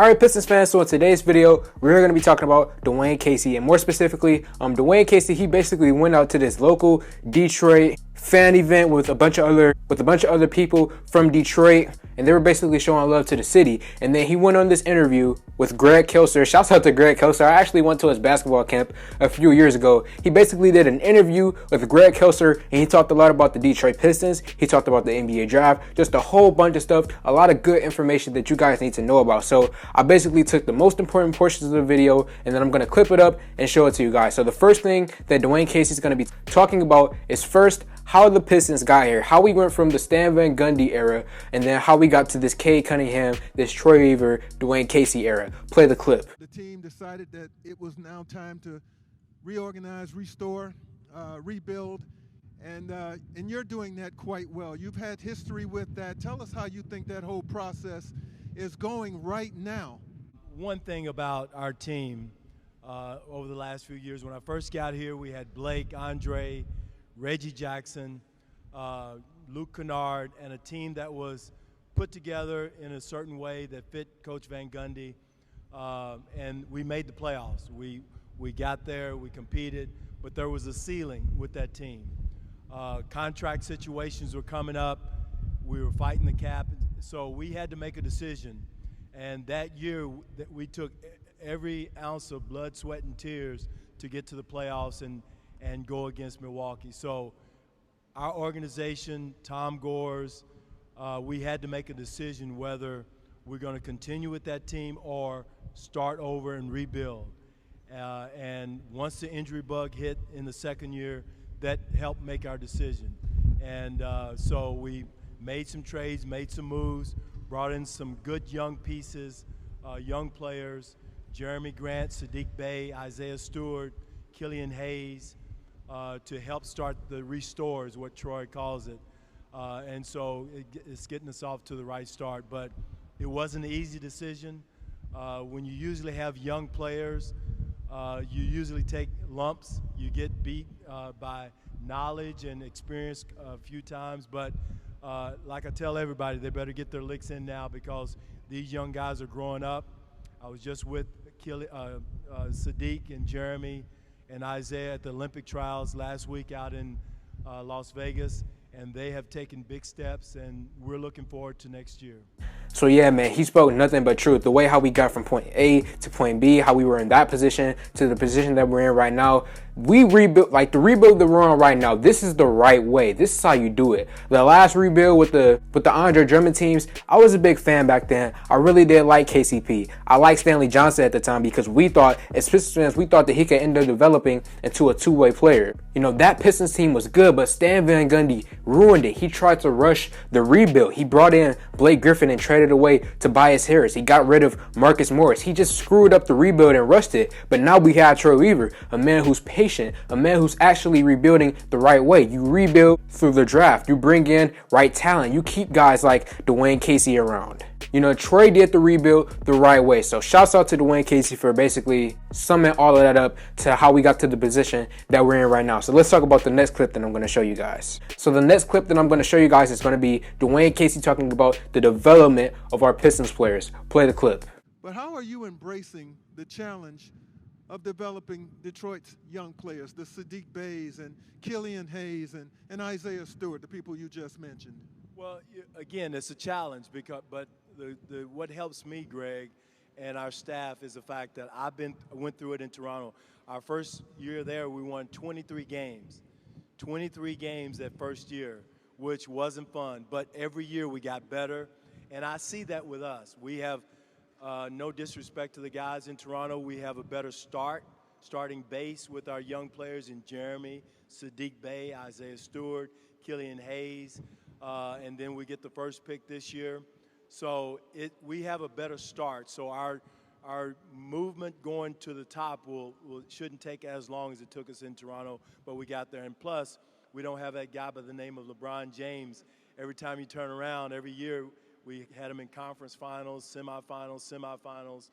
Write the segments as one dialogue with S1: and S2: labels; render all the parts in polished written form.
S1: Alright, Pistons fans, so in today's video, we're going to be talking about Dwane Casey, and more specifically, Dwane Casey, he basically went out to this local Detroit fan event with a bunch of other people from Detroit, and they were basically showing love to the city. And then he went on this interview with Greg Kelser. Shouts out to Greg Kelser. I actually went to his basketball camp a few years ago. He basically did an interview with Greg Kelser, and he talked a lot about the Detroit Pistons. He talked about the NBA draft, just a whole bunch of stuff, a lot of good information that you guys need to know about. So I basically took the most important portions of the video, and then I'm going to clip it up and show it to you guys. So the first thing that Dwane Casey is going to be talking about is first, how the Pistons got here, how we went from the Stan Van Gundy era, and then how we got to this Cade Cunningham, this Troy Weaver, Dwane Casey era. Play the clip.
S2: The team decided that it was now time to reorganize, restore, rebuild, and you're doing that quite well. You've had history with that. Tell us how you think that whole process is going right now.
S3: One thing about our team over the last few years, when I first got here, we had Blake, Andre, Reggie Jackson, Luke Kennard, and a team that was put together in a certain way that fit Coach Van Gundy, and we made the playoffs. We got there, we competed, but there was a ceiling with that team. Contract situations were coming up. We were fighting the cap, so we had to make a decision. And that year, we took every ounce of blood, sweat, and tears to get to the playoffs and go against Milwaukee. So our organization, Tom Gores, we had to make a decision whether we're going to continue with that team or start over and rebuild. And once the injury bug hit in the second year, that helped make our decision. And so we made some trades, made some moves, brought in some good young pieces, young players, Jeremy Grant, Sadiq Bey, Isaiah Stewart, Killian Hayes, to help start the restore is what Troy calls it. And so it's getting us off to the right start. But it wasn't an easy decision. When you usually have young players, you usually take lumps. You get beat by knowledge and experience a few times. But like I tell everybody, they better get their licks in now because these young guys are growing up. I was just with Sadiq and Jeremy and Isaiah at the Olympic trials last week out in Las Vegas, and they have taken big steps, and we're looking forward to next year.
S1: So yeah, man, he spoke nothing but truth. The way how we got from point A to point B, how we were in that position to the position that we're in right now. We rebuilt, like the rebuild that we're on right now, this is the right way. This is how you do it. The last rebuild with the Andre Drummond teams, I was a big fan back then. I really did like KCP. I liked Stanley Johnson at the time because we thought, as Pistons fans, we thought that he could end up developing into a two-way player. You know, that Pistons team was good, but Stan Van Gundy ruined it. He tried to rush the rebuild. He brought in Blake Griffin and traded away Tobias Harris. He got rid of Marcus Morris. He just screwed up the rebuild and rushed it. But now we have Troy Weaver, a man who's patient, a man who's actually rebuilding the right way. You rebuild through the draft. You bring in right talent. You keep guys like Dwane Casey around. You know, Troy did the rebuild the right way. So shouts out to Dwane Casey for basically summing all of that up to how we got to the position that we're in right now. So let's talk about the next clip that I'm going to show you guys. So the next clip that I'm going to show you guys is going to be Dwane Casey talking about the development of our Pistons players. Play the clip.
S2: But how are you embracing the challenge of developing Detroit's young players, the Sadiq Beys and Killian Hayes and Isaiah Stewart, the people you just mentioned?
S3: Well, again, it's a challenge, but what helps me, Greg, and our staff is the fact that I went through it in Toronto. Our first year there, we won 23 games. 23 games that first year, which wasn't fun. But every year we got better, and I see that with us. We have, no disrespect to the guys in Toronto, we have a better starting base with our young players in Jeremy, Sadiq Bey, Isaiah Stewart, Killian Hayes, and then we get the first pick this year. So we have a better start. So our movement going to the top shouldn't take as long as it took us in Toronto, but we got there. And plus, we don't have that guy by the name of LeBron James. Every time you turn around, every year we had him in conference finals, semifinals.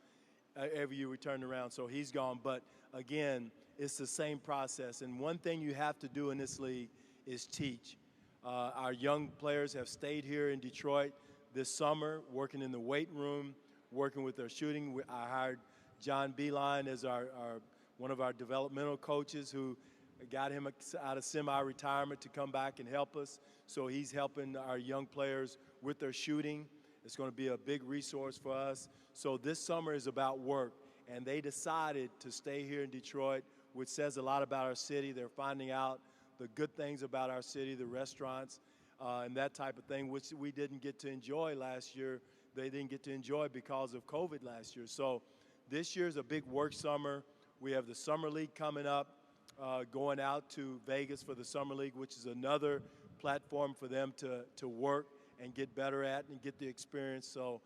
S3: Every year we turned around, so he's gone. But again, it's the same process. And one thing you have to do in this league is teach. Our young players have stayed here in Detroit this summer, working in the weight room, working with their shooting. I hired John Beeline as one of our developmental coaches who got him out of semi-retirement to come back and help us. So he's helping our young players with their shooting. It's going to be a big resource for us. So this summer is about work, and they decided to stay here in Detroit, which says a lot about our city. They're finding out the good things about our city, the restaurants, and that type of thing, which we didn't get to enjoy last year. They didn't get to enjoy because of COVID last year. So this year's a big work summer. We have the Summer League coming up, going out to Vegas for the Summer League, which is another platform for them to work and get better at and get the experience. So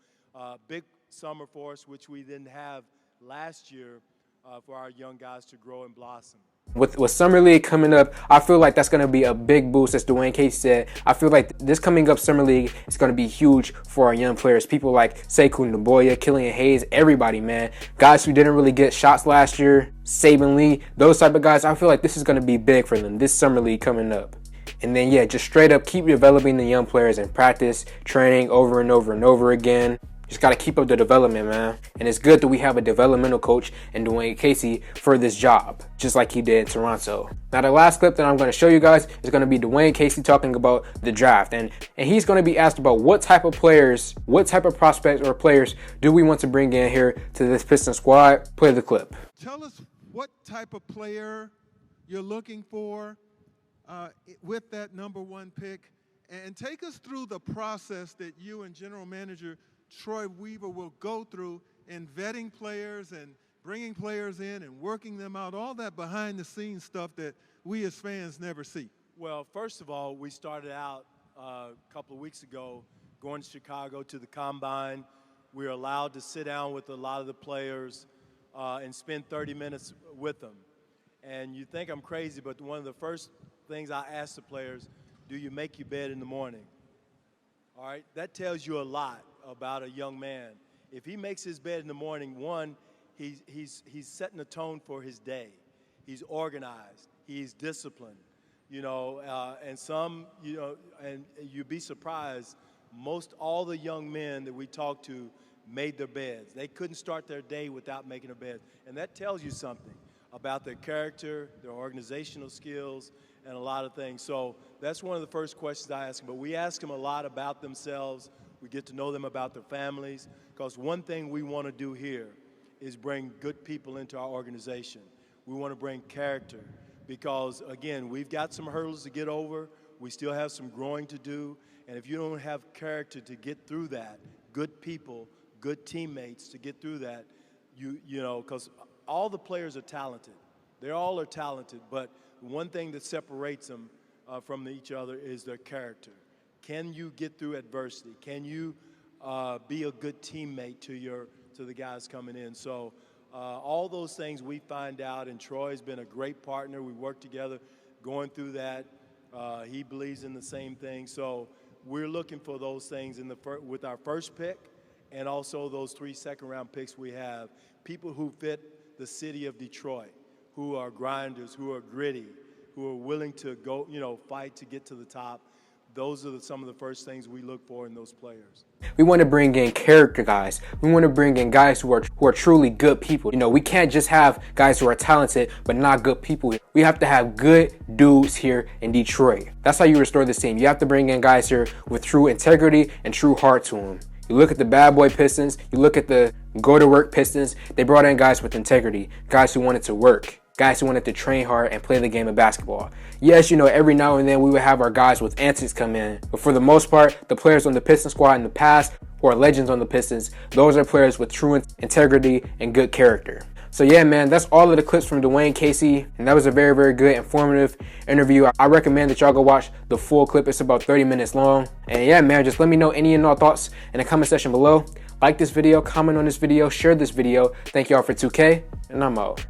S3: big summer for us, which we didn't have last year for our young guys to grow and blossom.
S1: With Summer League coming up, I feel like that's going to be a big boost, as Dwane Casey said. I feel like this coming up Summer League is going to be huge for our young players. People like Sekou Naboya, Killian Hayes, everybody, man. Guys who didn't really get shots last year, Saban Lee, those type of guys. I feel like this is going to be big for them, this Summer League coming up. And then, yeah, just straight up keep developing the young players in practice, training over and over and over again. Just got to keep up the development, man. And it's good that we have a developmental coach in Dwane Casey for this job, just like he did in Toronto. Now, the last clip that I'm going to show you guys is going to be Dwane Casey talking about the draft. And he's going to be asked about what type of players, what type of prospects or players do we want to bring in here to this Pistons squad. Play the clip.
S2: Tell us what type of player you're looking for with that #1 pick, and take us through the process that you and General Manager Troy Weaver will go through in vetting players and bringing players in and working them out, all that behind-the-scenes stuff that we as fans never see.
S3: Well, first of all, we started out a couple of weeks ago going to Chicago to the Combine. We were allowed to sit down with a lot of the players and spend 30 minutes with them. And you think I'm crazy, but one of the first things I ask the players, do you make your bed in the morning? All right, that tells you a lot about a young man. If he makes his bed in the morning, one, he's setting a tone for his day. He's organized. He's disciplined. You know, and some, you know, and you'd be surprised, most all the young men that we talked to made their beds. They couldn't start their day without making a bed. And that tells you something about their character, their organizational skills, and a lot of things. So that's one of the first questions I ask them. But we ask them a lot about themselves. We get to know them about their families, because one thing we want to do here is bring good people into our organization. We want to bring character because, again, we've got some hurdles to get over. We still have some growing to do. And if you don't have character to get through that, good people, good teammates to get through that, you know, because all the players are talented. They all are talented, but one thing that separates them from each other is their character. Can you get through adversity? Can you be a good teammate to the guys coming in? So all those things we find out, and Troy's been a great partner. We work together going through that. He believes in the same thing. So we're looking for those things with our first pick, and also those 3 second-round picks we have. People who fit the city of Detroit, who are grinders, who are gritty, who are willing to go, you know, fight to get to the top. Those are some of the first things we look for in those players.
S1: We want to bring in character guys. We want to bring in guys who are truly good people. You know, we can't just have guys who are talented but not good people. We have to have good dudes here in Detroit. That's how you restore this team. You have to bring in guys here with true integrity and true heart to them. You look at the bad boy Pistons, you look at the go-to-work Pistons, they brought in guys with integrity, guys who wanted to work, guys who wanted to train hard and play the game of basketball. Yes, you know, every now and then we would have our guys with antics come in, but for the most part, the players on the Pistons squad in the past, who are legends on the Pistons, those are players with true integrity and good character. So yeah, man, that's all of the clips from Dwane Casey, and that was a very, very good, informative interview. I recommend that y'all go watch the full clip. It's about 30 minutes long. And yeah, man, just let me know any and all thoughts in the comment section below. Like this video, comment on this video, share this video. Thank y'all for 2K, and I'm out.